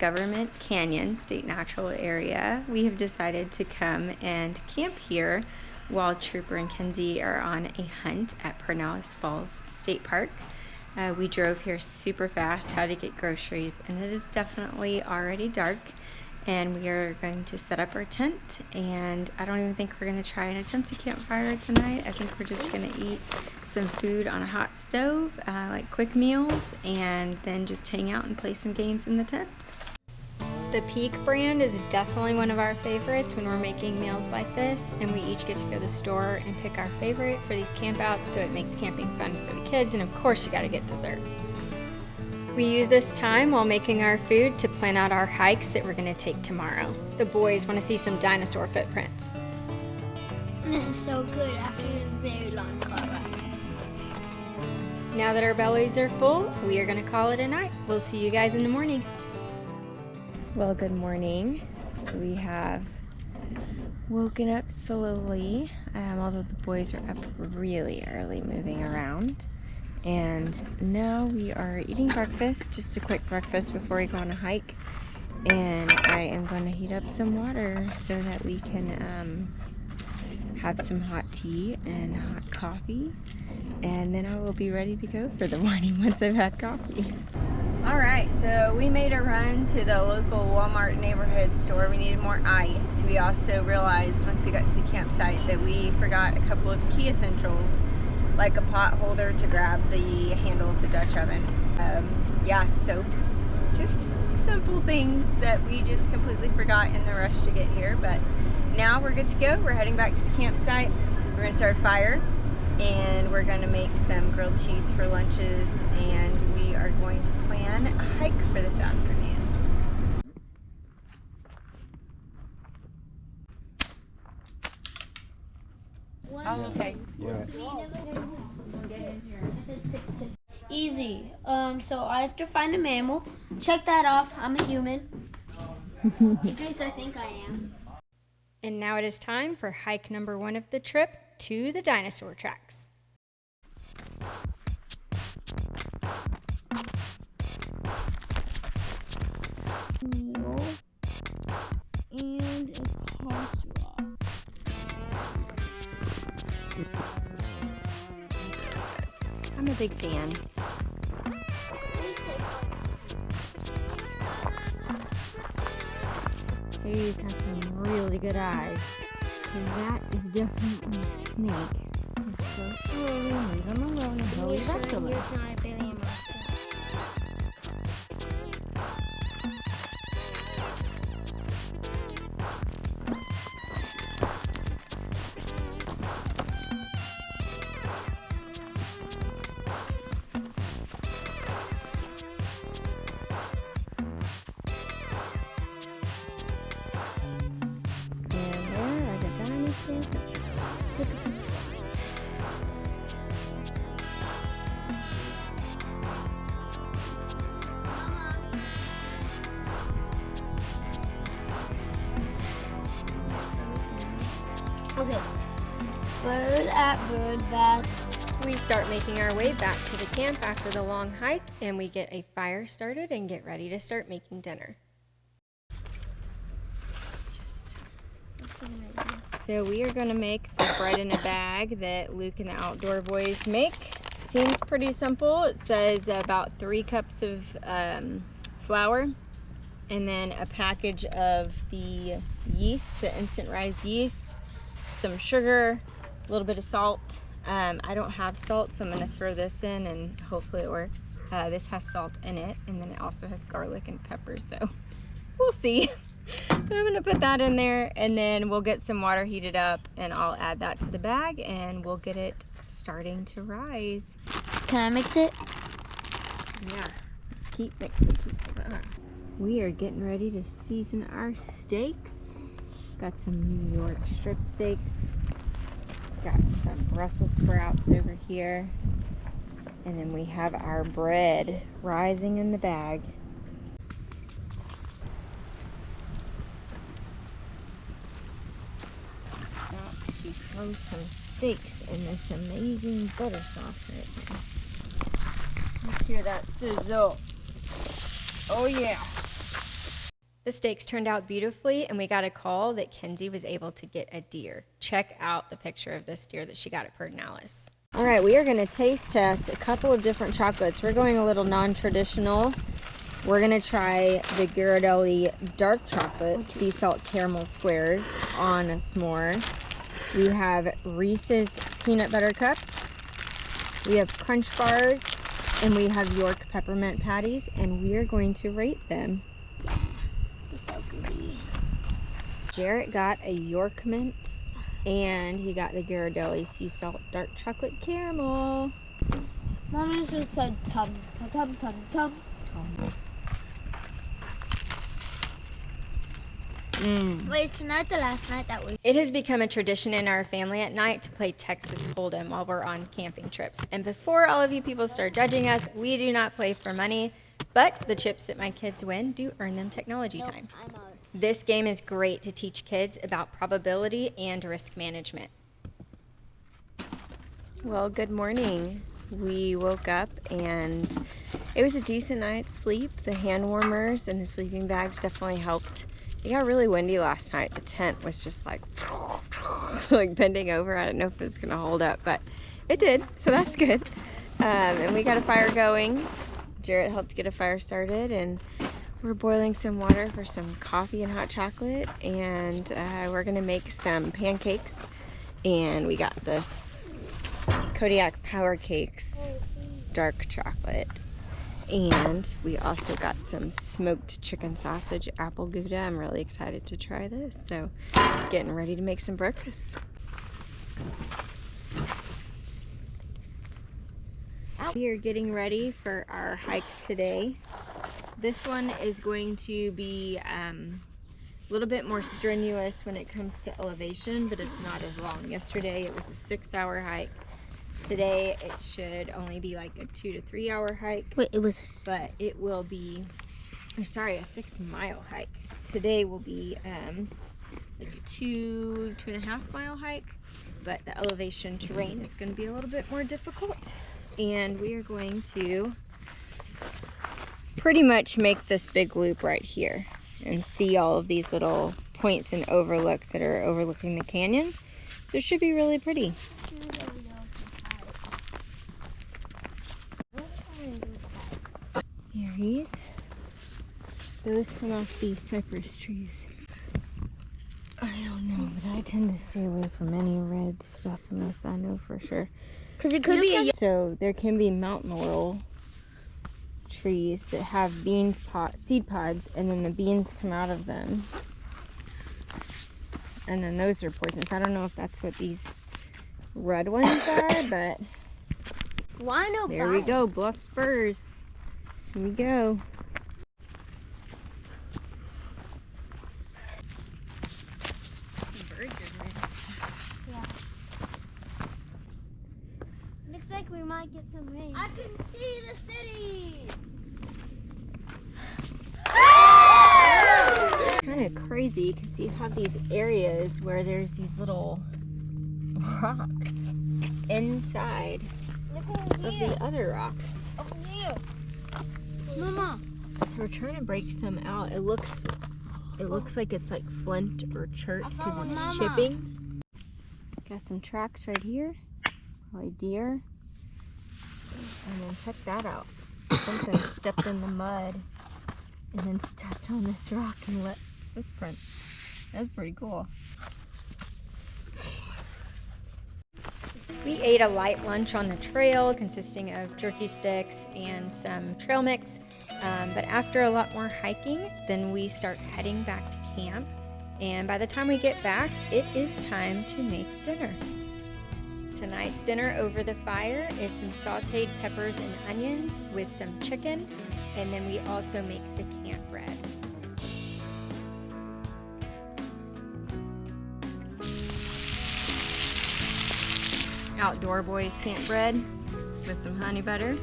Government Canyon State Natural Area, we have decided to come and camp here while Trooper and Kenzie are on a hunt at Pinellas Falls State Park. We drove here super fast, had to get groceries, and it is definitely already dark. And we are going to set up our tent, and I don't even think we're going to try and attempt a campfire tonight. I think we're just going to eat some food on a hot stove, like quick meals, and then just hang out and play some games in the tent. The Peak brand is definitely one of our favorites when we're making meals like this, and we each get to go to the store and pick our favorite for these campouts, so it makes camping fun for the kids, and of course you gotta get dessert. We use this time while making our food to plan out our hikes that we're gonna take tomorrow. The boys wanna see some dinosaur footprints. This is so good after a very long car ride. Now that our bellies are full, we are gonna call it a night. We'll see you guys in the morning. Well, good morning. We have woken up slowly, although the boys are up really early moving around. And now we are eating breakfast, just a quick breakfast before we go on a hike. And I am going to heat up some water so that we can have some hot tea and hot coffee. And then I will be ready to go for the morning once I've had coffee. Alright, so we made a run to the local Walmart neighborhood store. We needed more ice. We also realized once we got to the campsite that we forgot a couple of key essentials, like a pot holder to grab the handle of the Dutch oven. Soap. Just simple things that we just completely forgot in the rush to get here. But now we're good to go. We're heading back to the campsite. We're going to start a fire, and we're going to make some grilled cheese for lunches, and we are going to plan a hike for this afternoon. Oh, okay. Yeah. Easy. So I have to find a mammal. Check that off. I'm a human. At least I think I am. And now it is time for hike number 1 of the trip to the dinosaur tracks. Needle and a cost rock. I'm a big fan. These have some really good eyes. And that is definitely a snake. Let's go slowly, leave him alone until we wrestle him. Okay. Bird at bird bath. We start making our way back to the camp after the long hike, and we get a fire started and get ready to start making dinner. So we are going to make the bread in a bag that Luke and the outdoor boys make. Seems pretty simple. It says about 3 cups of flour, and then a package of the yeast, the instant rise yeast, some sugar, a little bit of salt. I don't have salt, so I'm going to throw this in and hopefully it works. This has salt in it, and then it also has garlic and pepper, so we'll see. But I'm going to put that in there, and then we'll get some water heated up, and I'll add that to the bag, and we'll get it starting to rise. Can I mix it? Yeah, let's keep mixing. We are getting ready to season our steaks. Got some New York strip steaks. Got some Brussels sprouts over here. And then we have our bread rising in the bag. Got to throw some steaks in this amazing butter sauce right now. Let's hear that sizzle. Oh yeah. The steaks turned out beautifully, and we got a call that Kenzie was able to get a deer. Check out the picture of this deer that she got at Pedernales. All right, we are going to taste test a couple of different chocolates. We're going a little non-traditional. We're going to try the Ghirardelli dark chocolate sea salt caramel squares on a s'more. We have Reese's peanut butter cups. We have crunch bars, and we have York peppermint patties, and we are going to rate them. So gooey. Jarrett got a York mint, and he got the Ghirardelli sea salt dark chocolate caramel. Mommy just said tum tum tum tum. Wait, is tonight the last night that we... It has become a tradition in our family at night to play Texas Hold'em while we're on camping trips. And before all of you people start judging us, we do not play for money, but the chips that my kids win do earn them technology time. I'm out. This game is great to teach kids about probability and risk management. Well, good morning. We woke up and it was a decent night's sleep. The hand warmers and the sleeping bags definitely helped. It got really windy last night. The tent was just like bending over. I don't know if it's gonna hold up, but it did, so that's good. And we got a fire going. Jarrett helped get a fire started, and we're boiling some water for some coffee and hot chocolate, and we're gonna make some pancakes. And we got this Kodiak Power Cakes dark chocolate. And we also got some smoked chicken sausage apple gouda. I'm really excited to try this. So getting ready to make some breakfast. We are getting ready for our hike today. This one is going to be a little bit more strenuous when it comes to elevation, but it's not as long. Yesterday it was a 6-hour hike. Today it should only be like a 2 to 3 hour hike. Wait, it was... But it will be, a 6-mile hike. Today will be like a 2.5 mile hike, but the elevation terrain is going to be a little bit more difficult. And we are going to pretty much make this big loop right here and see all of these little points and overlooks that are overlooking the canyon. So it should be really pretty. Here he is. Those come off these cypress trees. I don't know, but I tend to stay away from any red stuff unless I know for sure. Because it could be So there can be mountain laurel trees that have seed pods, and then the beans come out of them. And then those are poisonous. I don't know if that's what these red ones are, but Why no there we go, bluff spurs. Here we go. Some birds in there. Yeah. Looks like we might get some rain. I can see the city. Kind of crazy because you have these areas where there's these little rocks inside of the other rocks. Over here. Mama. So we're trying to break some out. It looks like it's like flint or chert because it's chipping. Got some tracks right here. Probably deer. And then check that out. Something stepped in the mud and then stepped on this rock and let footprint. That's pretty cool. We ate a light lunch on the trail consisting of jerky sticks and some trail mix. But after a lot more hiking, then we start heading back to camp. And by the time we get back, it is time to make dinner. Tonight's dinner over the fire is some sauteed peppers and onions with some chicken. And then we also make the camp bread. Outdoor Boys camp bread with some honey butter.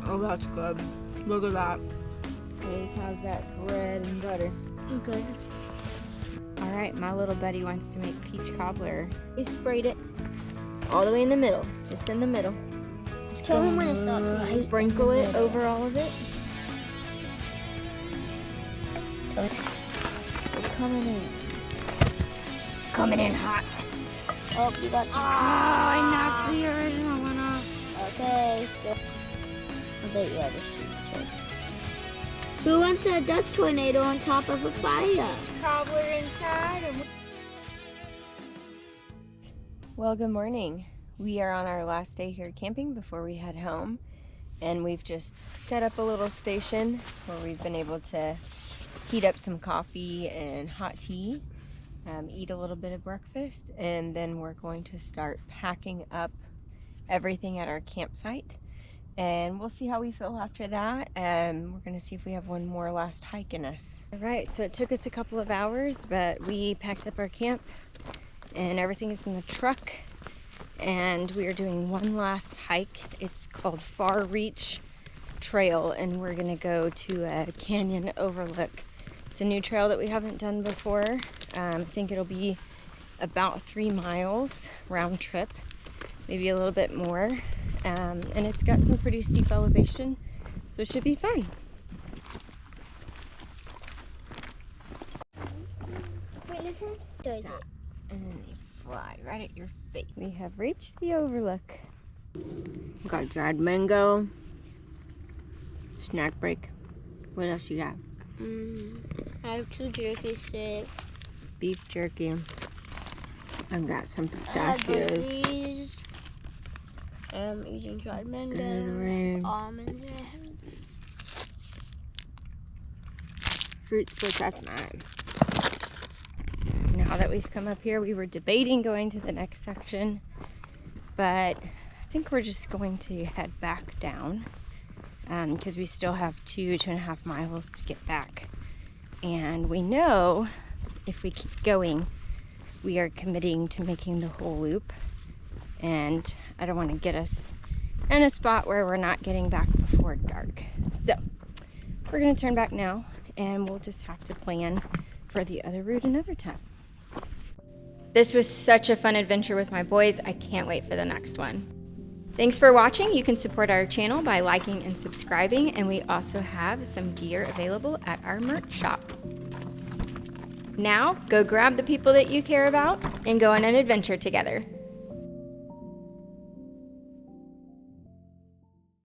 Oh, that's good. Look at that. Hey, how's that bread and butter? Good. All right, my little buddy wants to make peach cobbler. He sprayed it all the way in the middle. Just in the middle. Tell him when to stop, please. Sprinkle it over all of it. It's coming in. Coming in hot. Oh, you got some. I knocked the original one off. Okay, so. I bet you have a street check. Who wants a dust tornado on top of a fire? Cobbler inside. Well, good morning. We are on our last day here camping before we head home, and we've just set up a little station where we've been able to heat up some coffee and hot tea, eat a little bit of breakfast, and then we're going to start packing up everything at our campsite, and we'll see how we feel after that. We're going to see if we have one more last hike in us. All right, so it took us a couple of hours, but we packed up our camp and everything is in the truck, and we are doing one last hike. It's called Far Reach Trail, and we're gonna go to a canyon overlook. It's a new trail that we haven't done before. I think it'll be about 3 miles round trip, maybe a little bit more, and it's got some pretty steep elevation, so it should be fun. Wait, listen. Stop. And then they fly right at your face. We have reached the overlook. We got dried mango, snack break. What else you got? I have 2 jerky sticks. Beef jerky. I've got some I have pistachios. berries. I'm eating dried mango. Almonds. Fruit splits, that's mine. Now that we've come up here, we were debating going to the next section, but I think we're just going to head back down because we still have 2.5 miles to get back. And we know if we keep going, we are committing to making the whole loop. And I don't want to get us in a spot where we're not getting back before dark. So we're going to turn back now, and we'll just have to plan for the other route another time. This was such a fun adventure with my boys. I can't wait for the next one. Thanks for watching. You can support our channel by liking and subscribing, and we also have some gear available at our merch shop. Now, go grab the people that you care about and go on an adventure together.